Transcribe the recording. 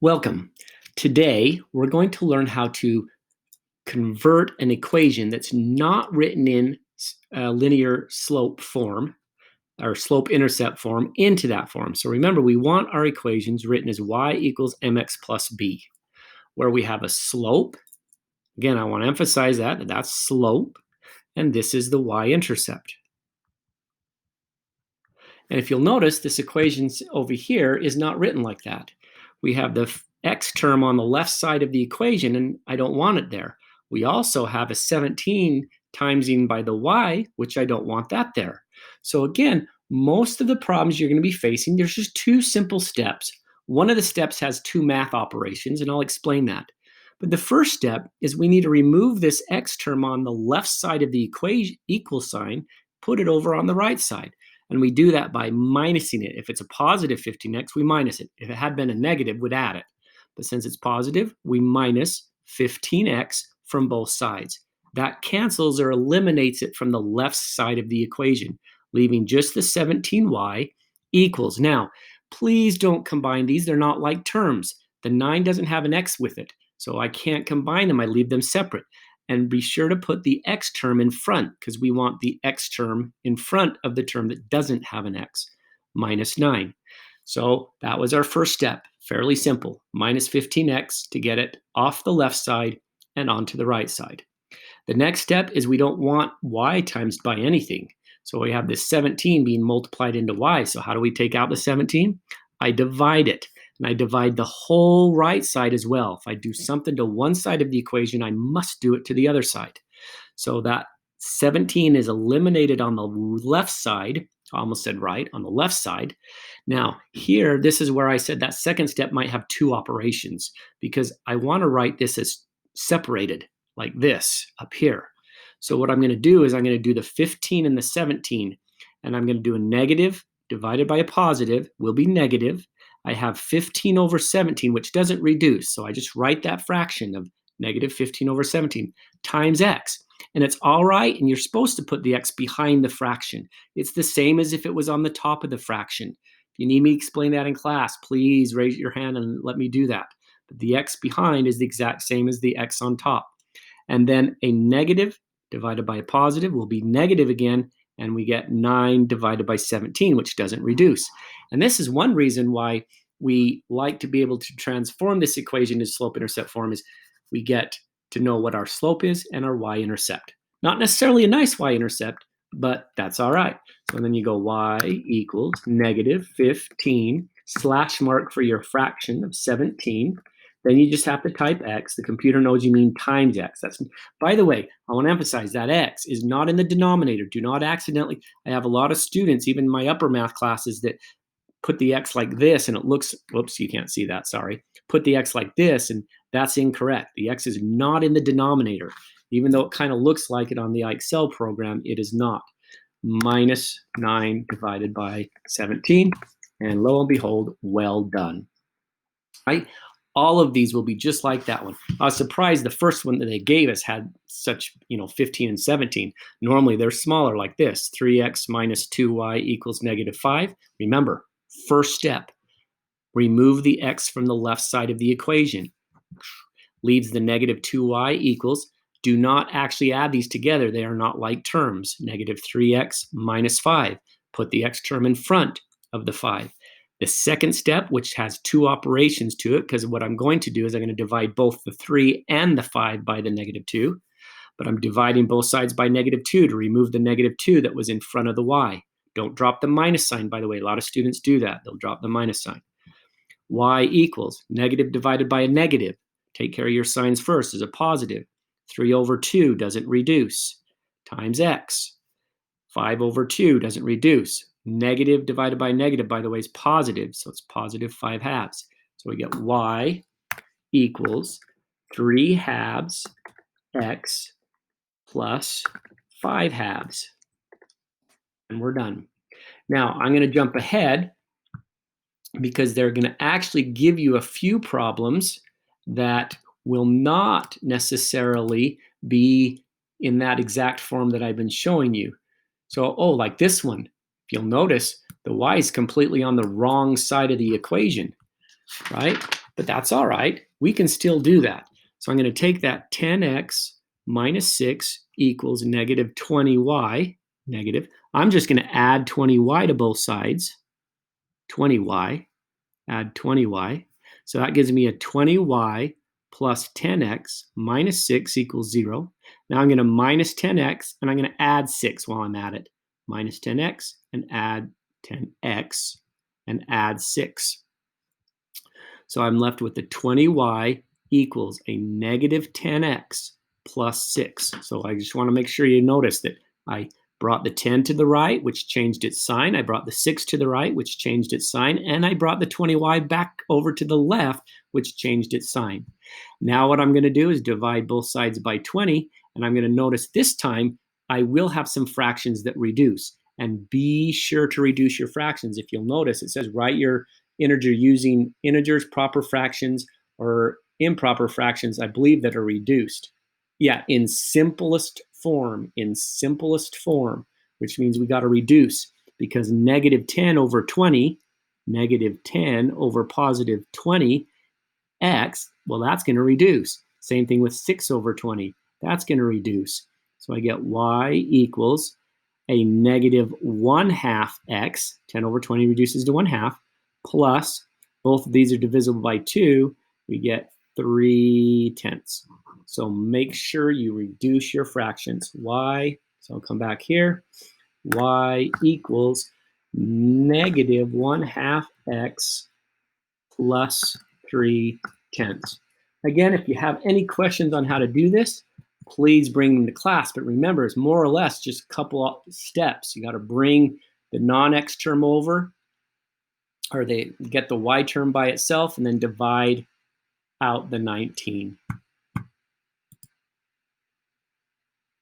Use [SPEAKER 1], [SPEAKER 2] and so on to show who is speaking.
[SPEAKER 1] Welcome. Today, we're going to learn how to convert an equation that's not written in linear slope form or slope-intercept form into that form. So remember, we want our equations written as y equals mx plus b, where we have a slope. Again, I want to emphasize that's slope, and this is the y-intercept. And if you'll notice, this equation over here is not written like that. We have the x term on the left side of the equation, and I don't want it there. We also have a 17 timesing by the y, which I don't want that there. So again, most of the problems you're going to be facing, there's just two simple steps. One of the steps has two math operations, and I'll explain that. But the first step is we need to remove this x term on the left side of the equation, equal sign, put it over on the right side. And we do that by minusing it. If it's a positive 15x, we minus it. If it had been a negative, we'd add it. But since it's positive, we minus 15x from both sides. That cancels or eliminates it from the left side of the equation, leaving just the 17y equals. Now, please don't combine these. They're not like terms. The 9 doesn't have an x with it, so I can't combine them. I leave them separate. And be sure to put the x term in front because we want the x term in front of the term that doesn't have an x, minus 9. So that was our first step, fairly simple, minus 15x to get it off the left side and onto the right side. The next step is we don't want y times by anything. So we have this 17 being multiplied into y. So how do we take out the 17? I divide it. And I divide the whole right side as well. If I do something to one side of the equation, I must do it to the other side. So that 17 is eliminated on the left side. I almost said right, on the left side. Now here, this is where I said that second step might have two operations because I want to write this as separated, like this up here. So what I'm going to do is I'm going to do the 15 and the 17, and I'm going to do a negative divided by a positive will be negative. I have 15 over 17, which doesn't reduce. So I just write that fraction of negative 15 over 17 times x. And it's all right, and you're supposed to put the x behind the fraction. It's the same as if it was on the top of the fraction. If you need me to explain that in class, please raise your hand and let me do that. But the x behind is the exact same as the x on top. And then a negative divided by a positive will be negative again, and we get 9 divided by 17, which doesn't reduce. And this is one reason why we like to be able to transform this equation to slope-intercept form is we get to know what our slope is and our y-intercept. Not necessarily a nice y-intercept, but that's all right. So then you go y equals negative 15 slash mark for your fraction of 17. Then you just have to type x. The computer knows you mean times x. That's, by the way, I want to emphasize that x is not in the denominator. Do not accidentally. I have a lot of students, even in my upper math classes, that put the x like this and it looks, whoops, you can't see that, sorry. Put the x like this and that's incorrect. The x is not in the denominator. Even though it kind of looks like it on the IXL program, it is not. Minus 9 divided by 17. And lo and behold, well done. Right? All of these will be just like that one. I was surprised the first one that they gave us had such, 15 and 17. Normally they're smaller like this. 3x minus 2y equals negative 5. Remember, first step, remove the x from the left side of the equation. Leaves the negative 2y equals. Do not actually add these together. They are not like terms. Negative 3x minus 5. Put the x term in front of the 5. The second step, which has two operations to it, because what I'm going to do is I'm going to divide both the 3 and the 5 by the negative 2. But I'm dividing both sides by negative 2 to remove the negative 2 that was in front of the y. Don't drop the minus sign, by the way. A lot of students do that. They'll drop the minus sign. Y equals negative divided by a negative. Take care of your signs first as a positive. 3 over 2 doesn't reduce. Times x. 5 over 2 doesn't reduce. Negative divided by negative, by the way, is positive. So it's positive 5 halves. So we get y equals 3 halves x plus 5 halves. And we're done. Now, I'm going to jump ahead because they're going to actually give you a few problems that will not necessarily be in that exact form that I've been showing you. So, like this one. If you'll notice, the y is completely on the wrong side of the equation, right? but that's all right. We can still do that. So I'm going to take that 10x minus 6 equals negative 20y, negative. I'm just going to add 20y to both sides, 20y, add 20y. So that gives me a 20y plus 10x minus 6 equals 0. Now I'm going to minus 10x, and I'm going to add 6 while I'm at it. Minus 10x and add 10x and add 6. So I'm left with the 20y equals a negative 10x plus 6. So I just want to make sure you notice that I brought the 10 to the right, which changed its sign. I brought the 6 to the right, which changed its sign. And I brought the 20y back over to the left, which changed its sign. Now what I'm going to do is divide both sides by 20. And I'm going to notice this time I will have some fractions that reduce. And be sure to reduce your fractions. If you'll notice, it says write your integer using integers, proper fractions, or improper fractions, I believe, that are reduced. Yeah, in simplest form, which means we got to reduce, because negative 10 over 20, negative 10 over positive 20, x, well, that's going to reduce. Same thing with 6 over 20. That's going to reduce. So I get y equals a negative 1/2 x, 10 over 20 reduces to 1/2, plus, both of these are divisible by 2, we get 3/10. So make sure you reduce your fractions. Y, so I'll come back here, y equals negative 1/2 x plus 3/10. Again, if you have any questions on how to do this, please bring them to class. But remember, it's more or less just a couple of steps. You got to bring the non-x term over, or they get the y term by itself, and then divide out the 19.